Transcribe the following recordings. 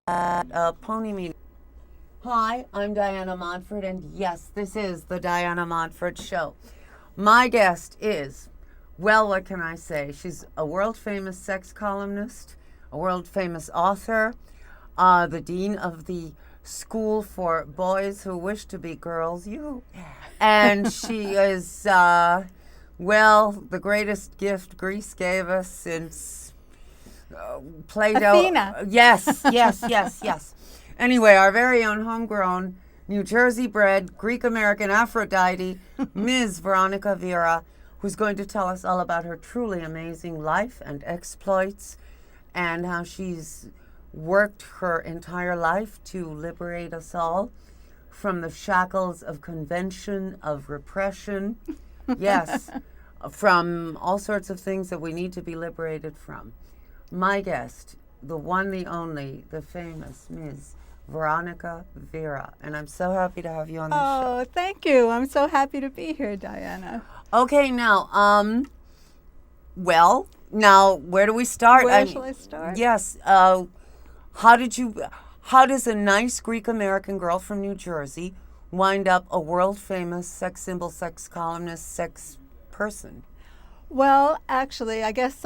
at a pony meeting. Hi, I'm Diana Montford, and yes, this is the Diana Montford Show. My guest is, well, what can I say? She's a world-famous sex columnist, a world-famous author, the dean of the School for Boys Who Wish to Be Girls, and she is, the greatest gift Greece gave us since Plato. Athena. Yes. Anyway, our very own homegrown, New Jersey-bred, Greek-American Aphrodite, Ms. Veronica Vera, who's going to tell us all about her truly amazing life and exploits and how she's worked her entire life to liberate us all from the shackles of convention, of repression, yes, from all sorts of things that we need to be liberated from. My guest, the one, the only, the famous Ms. Veronica Vera, and I'm so happy to have you on the show. Oh, thank you. I'm so happy to be here, Diana. Okay, now, now where do we start? Where shall I start? Yes. How does a nice Greek-American girl from New Jersey wind up a world-famous sex symbol, sex columnist, sex person? Well, actually, I guess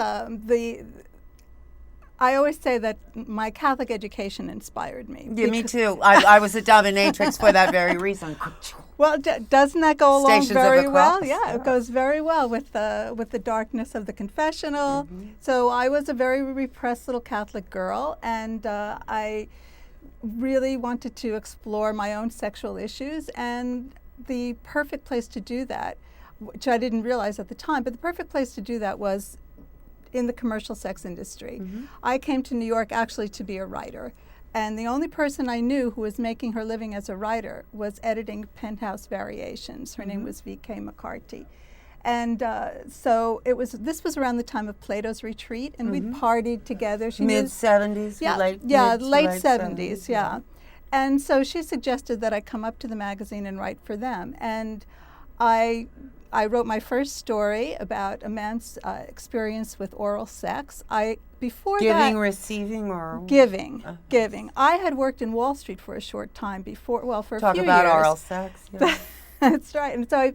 I always say that my Catholic education inspired me. Yeah, me too. I was a dominatrix for that very reason. Well, doesn't that go along Stations of very the well? Cross. Yeah, it goes very well with the darkness of the confessional. So I was a very repressed little Catholic girl, and I really wanted to explore my own sexual issues, and the perfect place to do that, which I didn't realize at the time, but the perfect place to do that was in the commercial sex industry. I came to New York actually to be a writer. And the only person I knew who was making her living as a writer was editing Penthouse Variations. Her name was V.K. McCarty. And so this was around the time of Plato's Retreat, and we'd partied together. Mid-70s? Late 70s, yeah. And so she suggested that I come up to the magazine and write for them. And I wrote my first story about a man's experience with oral sex. Giving, receiving, or? Giving. I had worked in Wall Street for a short time before, for a few years. Talk about oral sex. Yeah. That's right. And so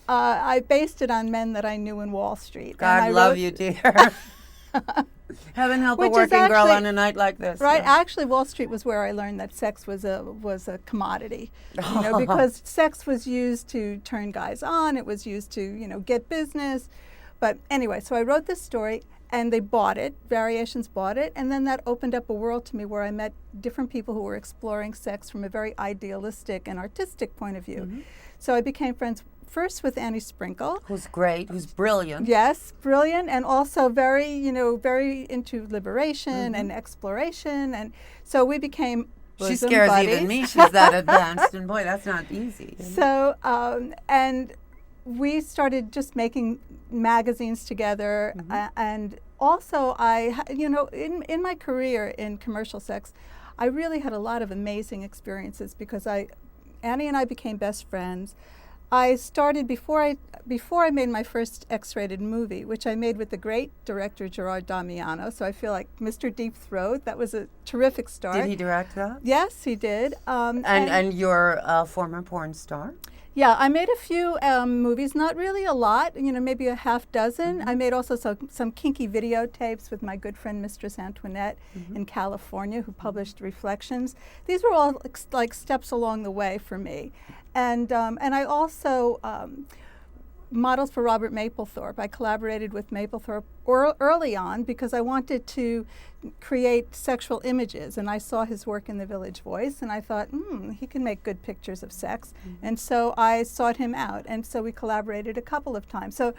I based it on men that I knew in Wall Street. God love you, dear. Heaven help a working girl on a night like this. Right. Yeah. Actually, Wall Street was where I learned that sex was a commodity. Because sex was used to turn guys on. It was used to, get business. But anyway, so I wrote this story, and they bought it. Variations bought it. And then that opened up a world to me where I met different people who were exploring sex from a very idealistic and artistic point of view. So I became friends first with Annie Sprinkle. Who's great, who's brilliant. Yes, brilliant, and also very, very into liberation and exploration. And so we became She scares buddies. even me. She's that advanced, and boy, that's not easy. So, and we started just making magazines together, and also in my career in commercial sex, I really had a lot of amazing experiences because Annie and I became best friends. I started before I made my first X-rated movie, which I made with the great director Gerard Damiano. So I feel like Mr. Deep Throat. That was a terrific start. Did he direct that? Yes, he did. And you're a former porn star? Yeah, I made a few movies, not really a lot, maybe a half dozen. I made also some kinky videotapes with my good friend Mistress Antoinette in California, who published Reflections. These were all like steps along the way for me. And I also modeled for Robert Mapplethorpe. I collaborated with Mapplethorpe early on because I wanted to create sexual images, and I saw his work in the Village Voice, and I thought, he can make good pictures of sex. And so I sought him out, and so we collaborated a couple of times. So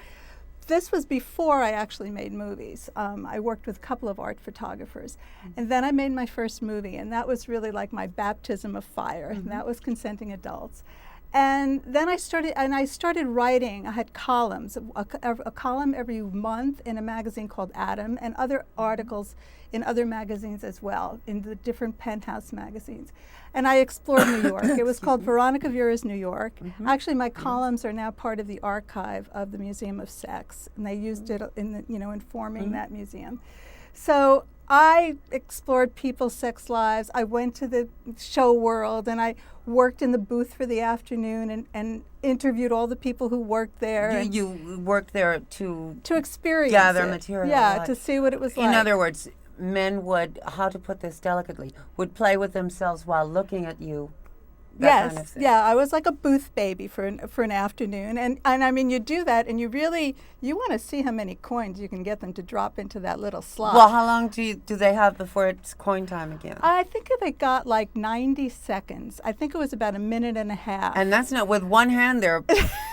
this was before I actually made movies. I worked with a couple of art photographers. And then I made my first movie, and that was really like my baptism of fire, and that was Consenting Adults. And then I started writing. I had columns, a column every month in a magazine called Adam, and other articles in other magazines as well, in the different Penthouse magazines. And I explored New York. It was called Veronica Vera's New York. Actually, my columns are now part of the archive of the Museum of Sex, and they used it in forming that museum. So I explored people's sex lives. I went to the show world, and I worked in the booth for the afternoon and interviewed all the people who worked there. You worked there to experience gather it. material. Yeah, right. to see what it was like. In other words, men would, how to put this delicately, would play with themselves while looking at you. That Yes, kind of thing. yeah, I was like a booth baby for an afternoon, and I mean, you do that, and you want to see how many coins you can get them to drop into that little slot. Well, how long do they have before it's coin time again? I think they got like 90 seconds. I think it was about a minute and a half. And that's not with one hand. They're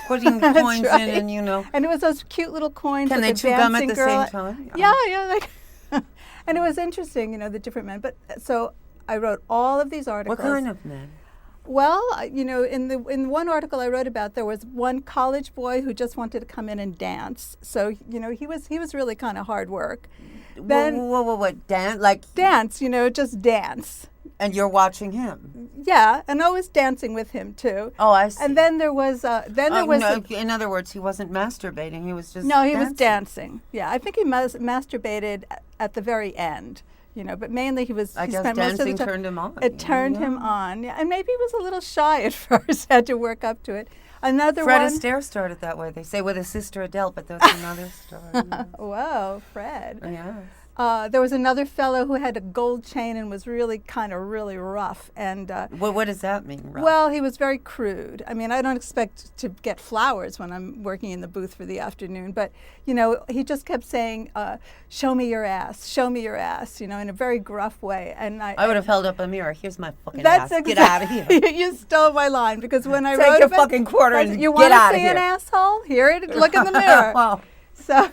putting That's coins right. in, and And it was those cute little coins. Can with they the chew gum at dancing the girl. same time? Yeah, yeah. And it was interesting, the different men. But so I wrote all of these articles. What kind of men? Well, in one article I wrote about, there was one college boy who just wanted to come in and dance. So he was really kind of hard work. Then What? Dance? dance, just dance. And you're watching him? Yeah, and I was dancing with him too. Oh, I see. And then there was in other words, he wasn't masturbating. He was just no, he dancing. was dancing. Yeah, I think he masturbated at the very end. But mainly he I guess spent most of the dancing time. turned him on. It turned him on, yeah, and maybe he was a little shy at first. Had to work up to it. Another Fred one. Astaire started that way. They say with his sister Adele, but that's another story. Whoa, Fred. Yes. There was another fellow who had a gold chain and was really really rough. And What does that mean, Rob? well, he was very crude. I mean, I don't expect to get flowers when I'm working in the booth for the afternoon, but he just kept saying, "Show me your ass, show me your ass," in a very gruff way. And I would have held up a mirror. Here's my fucking That's ass. Get out of here. You stole my line, because when I Take wrote your about fucking quarter and you get wanna out of see an here. asshole? Here it. Look in the mirror. Well, So,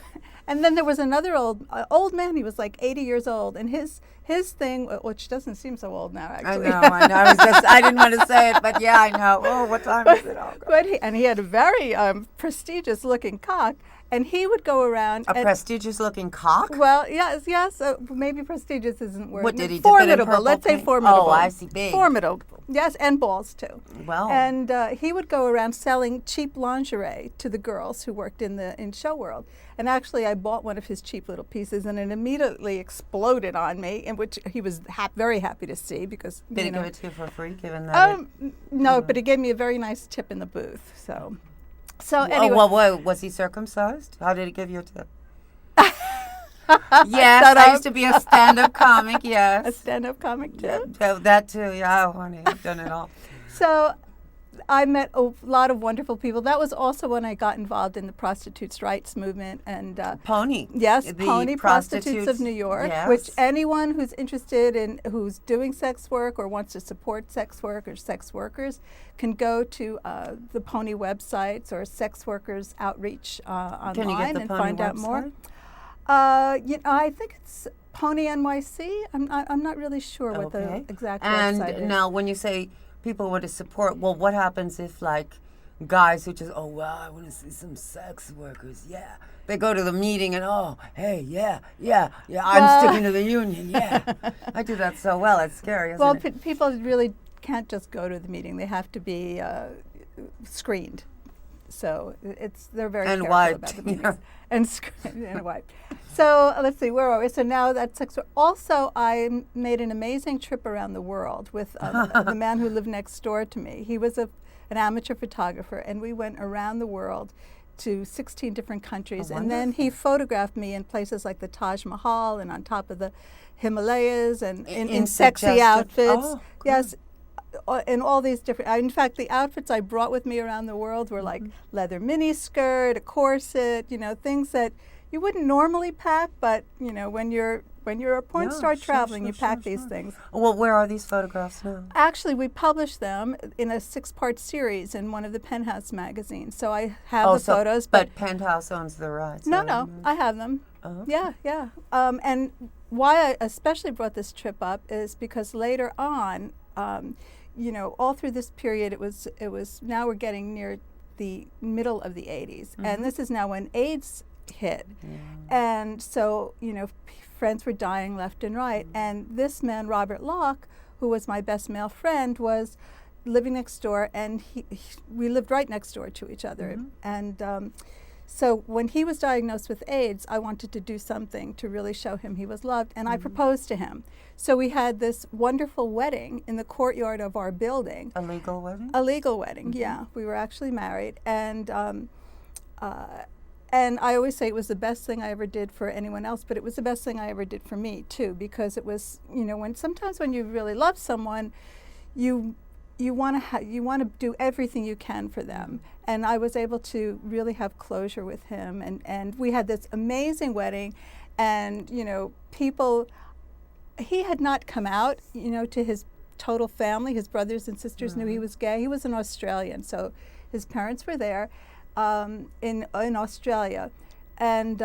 and then there was another old man. He was like 80 years old, and his thing, which doesn't seem so old now, actually. I know. I didn't want to say it, but yeah, I know. Oh, what time is it? Oh, God. But he had a very prestigious looking cock, and he would go around. A prestigious-looking cock? Well, yes. Maybe prestigious isn't word. What did he dip it in Formidable. purple Let's say paint? formidable. Oh, I see. Big. Formidable. Yes, and balls too. Well. And he would go around selling cheap lingerie to the girls who worked in show world. And actually, I bought one of his cheap little pieces, and it immediately exploded on me, in which he was very happy to see, because Did he give it to you for free, given that? no, but he gave me a very nice tip in the booth. So anyway. Was he circumcised? How did he give you a tip? Yes, Shut I up. used to be a stand-up comic, yes. A stand-up comic too. That too, yeah, oh, honey, I've done it all. So I met a lot of wonderful people. That was also when I got involved in the prostitutes' rights movement. And Pony. yes, The Pony Prostitutes of New York, yes. which anyone who's interested in, who's doing sex work or wants to support sex work or sex workers, can go to the Pony websites or Sex Workers Outreach online Can you get the and Pony find out more. website? I think it's Pony NYC. I'm not really sure what the exact website is. And now, when you say people want to support, well, what happens if, like, guys who just, oh, wow, I want to see some sex workers, yeah. They go to the meeting and, oh, hey, yeah, I'm sticking to the union, yeah. I do that so well, it's scary, isn't Well, it? people really can't just go to the meeting. They have to be screened. So they're very And careful wiped, about the yeah. meetings. And screened and wiped. So let's see, where are we? So now that's sex work. Also, I made an amazing trip around the world with the man who lived next door to me. He was an amateur photographer, and we went around the world to 16 different countries. And then he photographed me in places like the Taj Mahal and on top of the Himalayas and in sexy suggestive- outfits. oh, Yes. In all these different, in fact, the outfits I brought with me around the world were like leather mini skirt, a corset, things that you wouldn't normally pack, but when you're a porn star traveling, you pack these things. Well, where are these photographs now? Actually, we published them in a 6-part series in one of the Penthouse magazines. So I have the photos, but Penthouse owns the rights. no, I have them. Oh. Yeah. And why I especially brought this trip up is because later on, all through this period, it was. Now we're getting near the middle of the 80s, and this is now when AIDS hit, and so friends were dying left and right, and this man Robert Locke, who was my best male friend, was living next door, and we lived right next door to each other, and So when he was diagnosed with AIDS, I wanted to do something to really show him he was loved, and I proposed to him. So we had this wonderful wedding in the courtyard of our building. A legal wedding? A legal wedding, yeah. We were actually married, and I always say it was the best thing I ever did for anyone else, but it was the best thing I ever did for me too, because it was, you know, sometimes when you really love someone, you want to do everything you can for them. And I was able to really have closure with him, and we had this amazing wedding, and you know, he had not come out, you know, to his total family. His brothers and sisters knew he was gay. He was an Australian, so his parents were there in Australia, and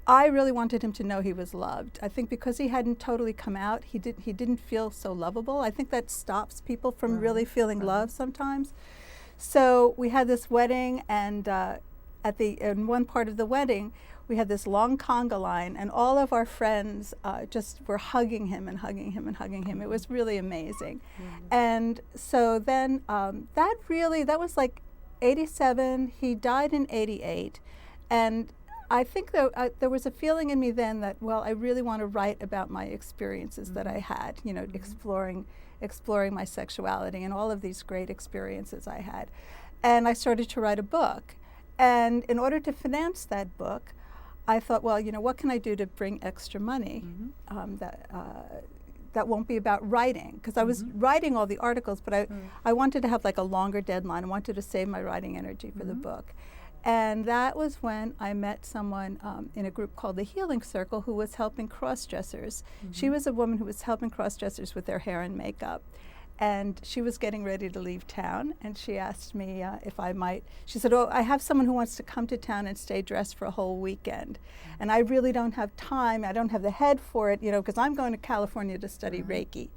I really wanted him to know he was loved. I think because he hadn't totally come out, he didn't feel so lovable. I think that stops people from really feeling love sometimes. So we had this wedding, and in one part of the wedding, we had this long conga line, and all of our friends just were hugging him and hugging him and hugging him. It was really amazing. And so then that was like 87. He died in 88, and I think there was a feeling in me then that, well, I really want to write about my experiences that I had, you know, exploring my sexuality and all of these great experiences I had. And I started to write a book. And in order to finance that book, I thought, well, you know, what can I do to bring extra money that won't be about writing? Because I was writing all the articles, but I wanted to have like a longer deadline. I wanted to save my writing energy for the book. And that was when I met someone in a group called the Healing Circle who was helping cross-dressers. She was a woman who was helping cross-dressers with their hair and makeup. And she was getting ready to leave town, and she asked me if I might. She said, oh, I have someone who wants to come to town and stay dressed for a whole weekend. And I really don't have time. I don't have the head for it, you know, because I'm going to California to study Reiki.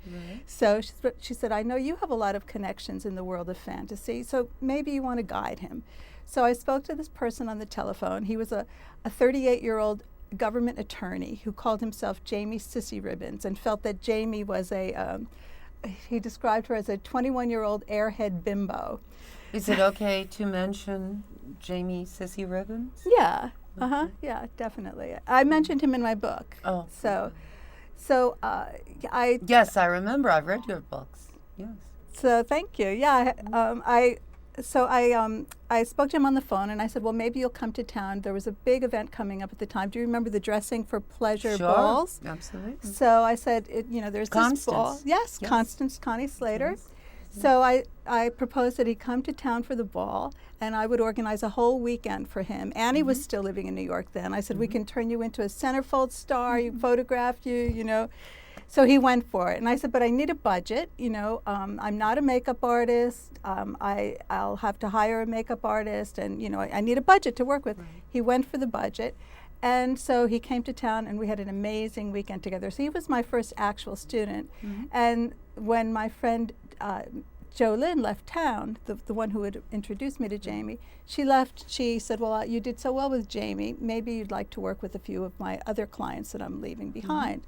So she said, I know you have a lot of connections in the world of fantasy, so maybe you want to guide him. So I spoke to this person on the telephone. He was a 38-year-old government attorney who called himself Jamie Sissy Ribbons and felt that Jamie was he described her as a 21-year-old airhead bimbo. Is it okay to mention Jamie Sissy Ribbons? Yeah, yeah, definitely. I mentioned him in my book. Oh. So I... Yes, I remember. I've read your books. Yes. So thank you. Yeah, I spoke to him on the phone, and I said, well, maybe you'll come to town. There was a big event coming up at the time. Do you remember the Dressing for Pleasure balls? Absolutely. So I said, you know, there's this ball. Yes, Constance, Connie Slater. Yes. So I proposed that he come to town for the ball, and I would organize a whole weekend for him. Annie was still living in New York then. I said, we can turn you into a centerfold star, photograph you, you know. So he went for it, and I said, but I need a budget, you know, I'm not a makeup artist, I'll have to hire a makeup artist, and, you know, I need a budget to work with. He went for the budget, and so he came to town, and we had an amazing weekend together. So he was my first actual student, and when my friend Jolynn left town, the one who had introduced me to Jamie, she said, well, you did so well with Jamie, maybe you'd like to work with a few of my other clients that I'm leaving behind.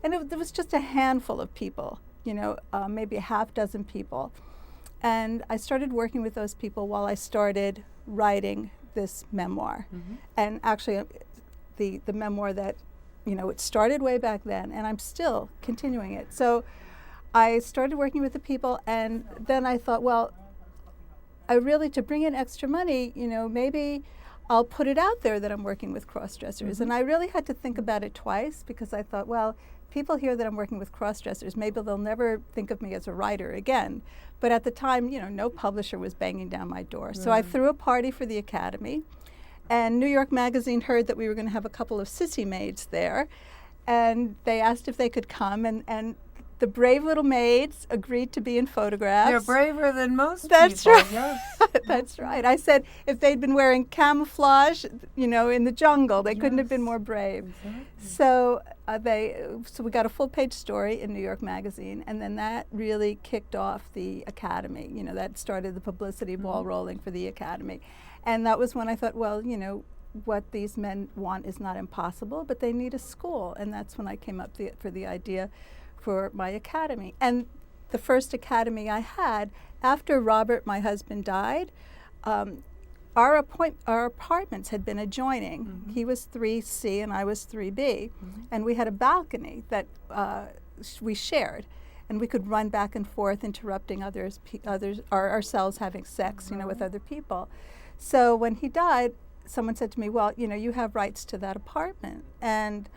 And there was just a handful of people, you know, maybe a half dozen people. And I started working with those people while I started writing this memoir. And actually, the memoir that, you know, it started way back then, and I'm still continuing it. So I started working with the people, and then I thought, well, to bring in extra money, you know, maybe I'll put it out there that I'm working with cross-dressers. And I really had to think about it twice, because I thought, well, people hear that I'm working with cross-dressers, maybe they'll never think of me as a writer again. But at the time, you know, no publisher was banging down my door. So I threw a party for the Academy, and New York Magazine heard that we were going to have a couple of sissy maids there, and they asked if they could come, and the brave little maids agreed to be in photographs. They're braver than most That's people. Right. Yes. That's right. I said if they'd been wearing camouflage, you know, in the jungle, they couldn't have been more brave. Exactly. So we got a full-page story in New York Magazine, and then that really kicked off the Academy. You know, that started the publicity ball rolling for the Academy. And that was when I thought, well, you know, what these men want is not impossible, but they need a school. And that's when I came up for the idea for my academy. And the first academy I had, after Robert, my husband, died, our apartments had been adjoining. Mm-hmm. He was 3C and I was 3B, and we had a balcony that we shared, and we could run back and forth, interrupting others, or ourselves having sex, with other people. So when he died, someone said to me, "Well, you have rights to that apartment," and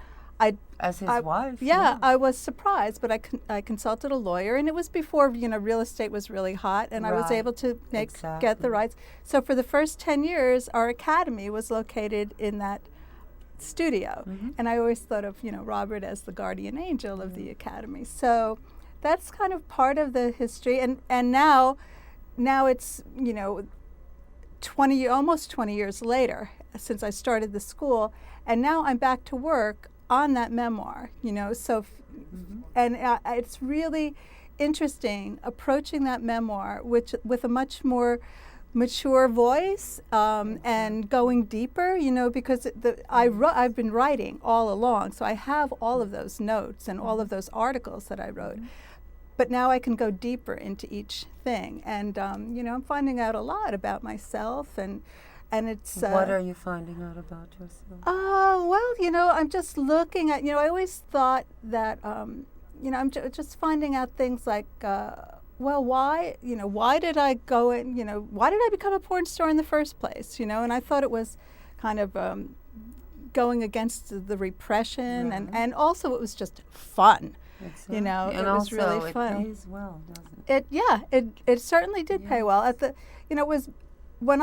as his wife. Yeah, I was surprised, but I consulted a lawyer, and it was before real estate was really hot, and I was able to get the rights. So for the first 10 years, our academy was located in that studio, and I always thought of Robert as the guardian angel of the academy. So that's kind of part of the history, and now it's almost 20 years later since I started the school, and now I'm back to work on that memoir, so and it's really interesting approaching that memoir with a much more mature voice, and going deeper, because I've been writing all along, so I have all of those notes and all of those articles that I wrote. But now I can go deeper into each thing, and I'm finding out a lot about myself, and it's. What are you finding out about yourself? Well, I'm just looking at. I always thought that. I'm just finding out things like. Why? Why did I go in? Why did I become a porn star in the first place? And I thought it was kind of going against the repression, and also it was just fun. And it was really fun. It pays well, doesn't it? It certainly did pay well. It was when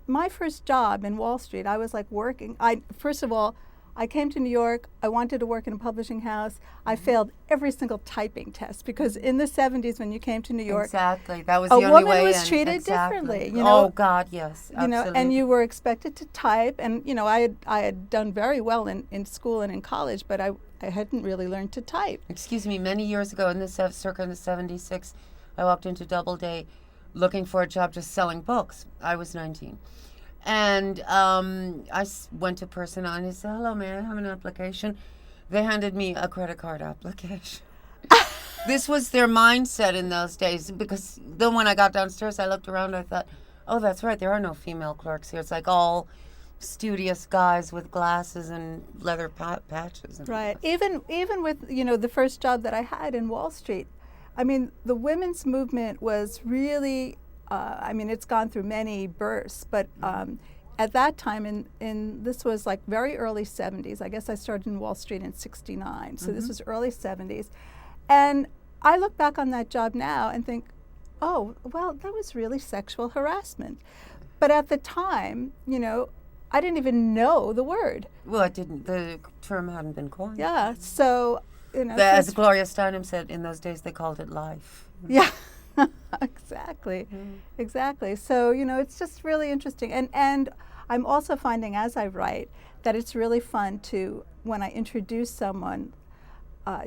my first job in Wall Street, I was like working. First of all, I came to New York. I wanted to work in a publishing house. I failed every single typing test because in the 70s, when you came to New York, exactly, that was the only way. A woman was treated differently. Oh God, yes, absolutely. And you were expected to type. And I had done very well in school and in college, but I hadn't really learned to type. Excuse me. Many years ago, in the circa in the '76, I walked into Doubleday, looking for a job just selling books. I was 19. And I went to a person and he said, "Hello, may I have an application?" They handed me a credit card application. This was their mindset in those days, because then when I got downstairs, I looked around, I thought, oh, that's right, there are no female clerks here. It's like all studious guys with glasses and leather patches. And right. Even with, the first job that I had in Wall Street, I mean, the women's movement was really... it's gone through many bursts, but at that time, this was like very early 70s. I guess I started in Wall Street in '69, so this was early 70s. And I look back on that job now and think, oh, well, that was really sexual harassment. But at the time, I didn't even know the word. Well, it didn't. The term hadn't been coined. Yeah, so, as Gloria Steinem said, in those days they called it life. Yeah. Exactly. So, it's just really interesting. And I'm also finding as I write that it's really fun to, when I introduce someone,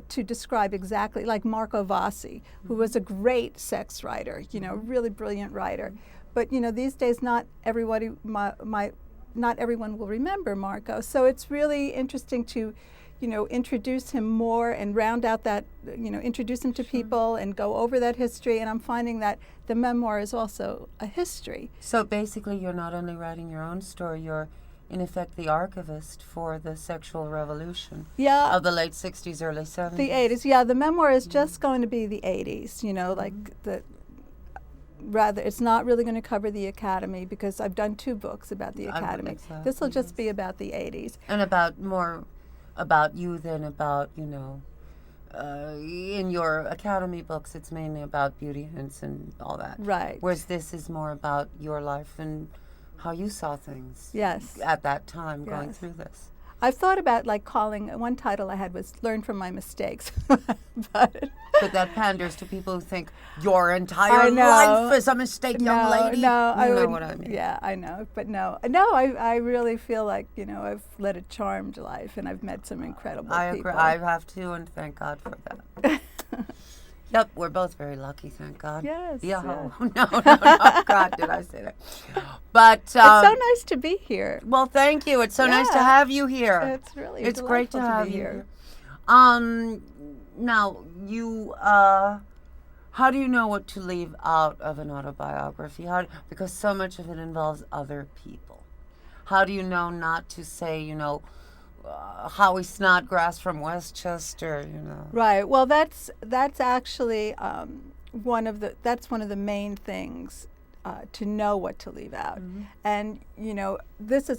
to describe exactly, like Marco Vassi, who was a great sex writer, really brilliant writer. But, these days not everyone will remember Marco. So it's really interesting to introduce him more and round out that, introduce him to people and go over that history. And I'm finding that the memoir is also a history. So basically, you're not only writing your own story, you're in effect the archivist for the sexual revolution of the late 60s, early 70s. The 80s, yeah. The memoir is just going to be the 80s, rather, it's not really going to cover the Academy because I've done 2 books about the Academy. Exactly, this will just be about the 80s. And more about you than about, in your Academy books, it's mainly about beauty hints and all that. Right. Whereas this is more about your life and how you saw things. Yes. At that time, going through this. I've thought about calling, one title I had was Learn from My Mistakes. but that panders to people who think your entire life is a mistake, young lady. No, you know what I mean. Yeah, I know. But I really feel like, I've led a charmed life and I've met some incredible people. Agree. I have too, and thank God for that. Yep, we're both very lucky, thank God. Yes. Yeah. No, God, did I say that? But it's so nice to be here. Well, thank you. It's so nice to have you here. It's really it's great to have you here. Now you How do you know what to leave out of an autobiography? Because so much of it involves other people. How do you know not to say, Howie Snodgrass from Westchester, Right. Well, that's actually one of the main things, to know what to leave out. And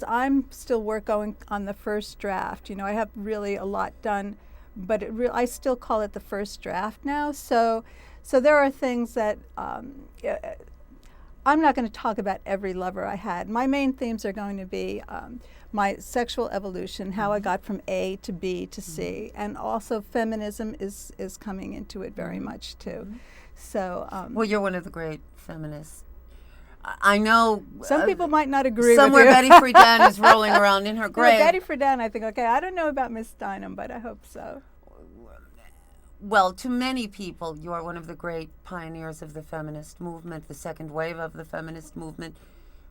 I'm still going on the first draft. I have really a lot done, but I still call it the first draft now. So there are things that I'm not going to talk about every lover I had. My main themes are going to be my sexual evolution, how I got from A to B to C, and also feminism is coming into it very much too. So well, you're one of the great feminists. I know some people might not agree somewhere with you. Betty Friedan is rolling around in her grave. Betty Friedan, I think, okay, I don't know about Miss Steinem, but I hope so. Well, to many people, you are one of the great pioneers of the feminist movement, the second wave of the feminist movement,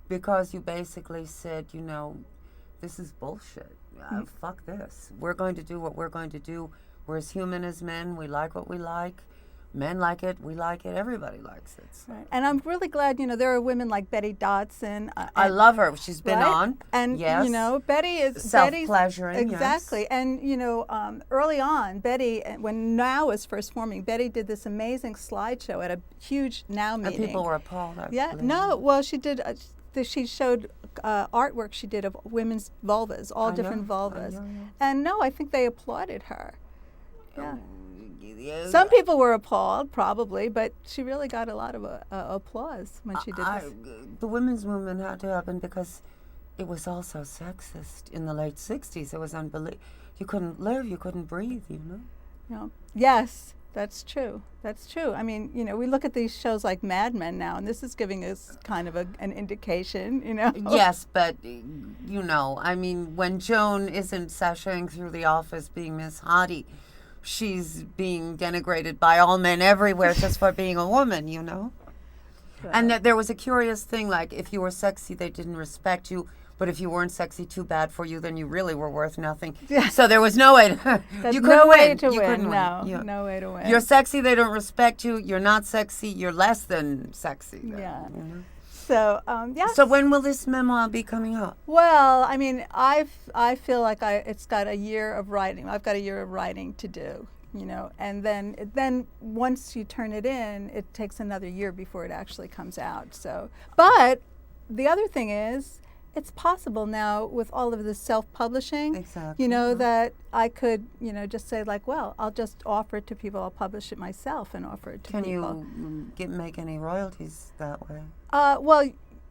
because you basically said, this is bullshit. Fuck this. We're going to do what we're going to do. We're as human as men. We like what we like. Men like it. We like it. Everybody likes it. So. Right. And I'm really glad, there are women like Betty Dodson. I love her. She's been right? on. And, yes. Betty is... Self-pleasuring, exactly. Yes. And, early on, Betty, when NOW was first forming, Betty did this amazing slideshow at a huge NOW meeting. And people were appalled, actually. Yeah. No, well, she did... she showed artwork she did of women's vulvas, all different vulvas. And no, I think they applauded her. Yeah. Some people were appalled, probably, but she really got a lot of applause when she did this. The women's movement had to happen because it was also sexist in the late 60s. It was unbelievable. You couldn't live, you couldn't breathe, Yes, that's true. That's true. I mean, we look at these shows like Mad Men now, and this is giving us kind of an indication, Yes, but, I mean, when Joan isn't sashaying through the office being Miss Hottie, she's being denigrated by all men everywhere just for being a woman, So. And that there was a curious thing, like, if you were sexy, they didn't respect you. But if you weren't sexy, too bad for you, then you really were worth nothing. Yeah. So there was no way to... you couldn't win. You couldn't win. No, no way to win. You're sexy, they don't respect you. You're not sexy, you're less than sexy. Then, yeah. So, yes. So when will this memoir be coming out? Well, I mean, I feel like it's got a year of writing. I've got a year of writing to do, and then once you turn it in, it takes another year before it actually comes out. So, but the other thing is, it's possible now with all of the self-publishing, exactly. That I could, just say like, well, I'll just offer it to people. I'll publish it myself and offer it to people. Can you make any royalties that way? Well,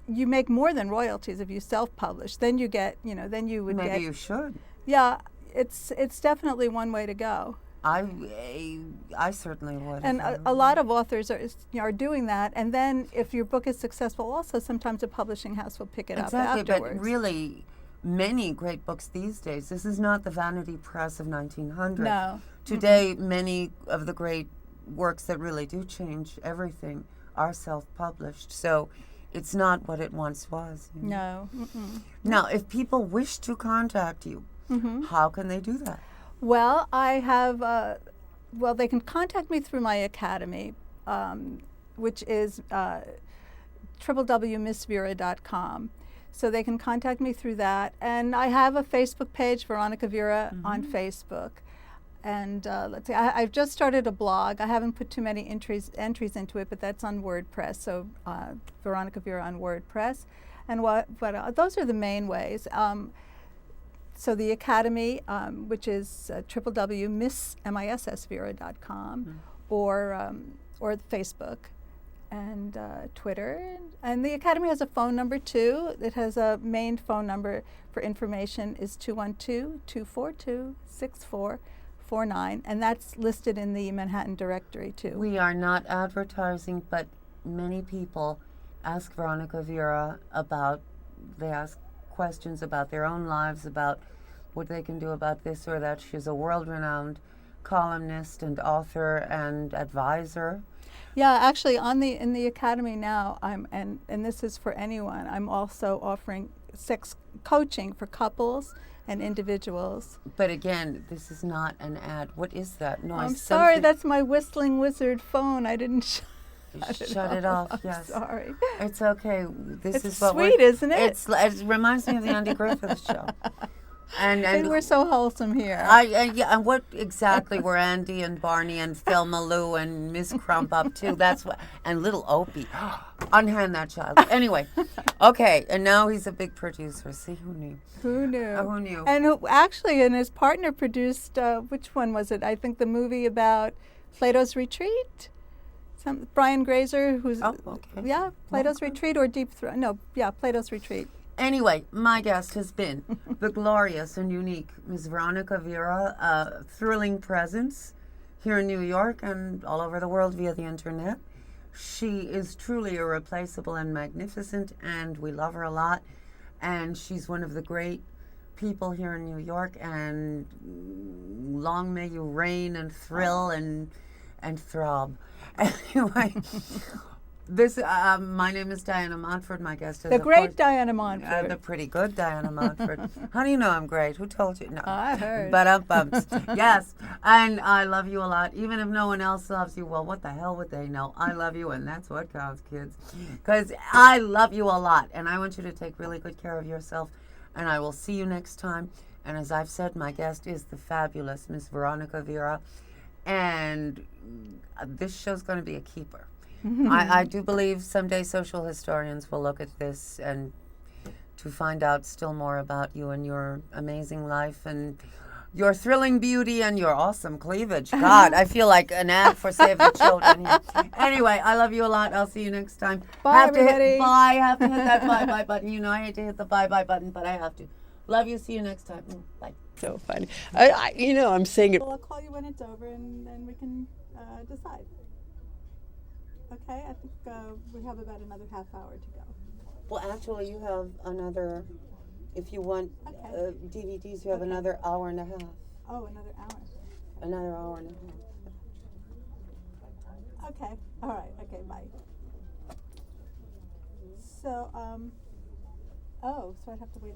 you make more than royalties if you self-publish. Then you get, then you would Maybe you should. Yeah, it's definitely one way to go. I certainly would. And a lot of authors are doing that. And then if your book is successful, also sometimes a publishing house will pick it up afterwards. Exactly, but really, many great books these days. This is not the vanity press of 1900. No. Today, many of the great works that really do change everything are self-published. So it's not what it once was. No. Now, if people wish to contact you, how can they do that? Well, I have, they can contact me through my academy, which is www.missvera.com. So they can contact me through that. And I have a Facebook page, Veronica Vera, on Facebook. And let's see, I've just started a blog. I haven't put too many entries into it, but that's on WordPress. So Veronica Vera on WordPress. And those are the main ways. So the Academy, which is www.missvera.com, or Facebook and Twitter. And the Academy has a phone number too. It has a main phone number for information is 212-242-6449, and that's listed in the Manhattan directory too. We are not advertising, but many people ask Veronica Vera they ask questions about their own lives, about what they can do about this or that. She's a world-renowned columnist and author and advisor. Yeah, actually, in the Academy now, and this is for anyone, I'm also offering sex coaching for couples and individuals. But again, this is not an ad. What is that noise? I'm sorry, that's my whistling wizard phone. I didn't Shut it off. I'm Yes. sorry. It's okay. This It's is what sweet, isn't it? It reminds me of the Andy Griffith Show. And We're so wholesome here. yeah, and what exactly were Andy and Barney and Thelma Lou and Miss Crump up to? That's what, and little Opie. Unhand that child. Anyway, okay, and now he's a big producer. See, who knew? Who knew? Who knew? And and his partner produced, which one was it? I think the movie about Plato's Retreat. Brian Grazer, who's Plato's Retreat or Deep Throat. No, Plato's Retreat. Anyway, my guest has been the glorious and unique Ms. Veronica Vera, a thrilling presence here in New York and all over the world via the internet. She is truly irreplaceable and magnificent, and we love her a lot. And she's one of the great people here in New York, and long may you reign and thrill and throb. Anyway, my name is Diana Montford. My guest is the great Diana Montford. The pretty good Diana Montford. How do you know I'm great? Who told you? No. I heard. But yes, and I love you a lot. Even if no one else loves you, well, what the hell would they know? I love you, and that's what counts, kids. Because I love you a lot, and I want you to take really good care of yourself. And I will see you next time. And as I've said, my guest is the fabulous Miss Veronica Vera, and this show's going to be a keeper. I do believe someday social historians will look at this and to find out still more about you and your amazing life and your thrilling beauty and your awesome cleavage. God, I feel like an ad for Save the Children here. Anyway, I love you a lot. I'll see you next time. Bye, everybody. Bye. Have to hit that bye button. You know I hate to hit the bye button, but I have to. Love you. See you next time. Bye. So funny. I'm saying it. Well, I'll call you when it's over, and then we can decide. Okay, I think we have about another half hour to go. Well, actually, you have another, if you want DVDs, you have another hour and a half. Oh, another hour. Another hour and a half. Okay, all right, okay, bye. So, so I'd have to wait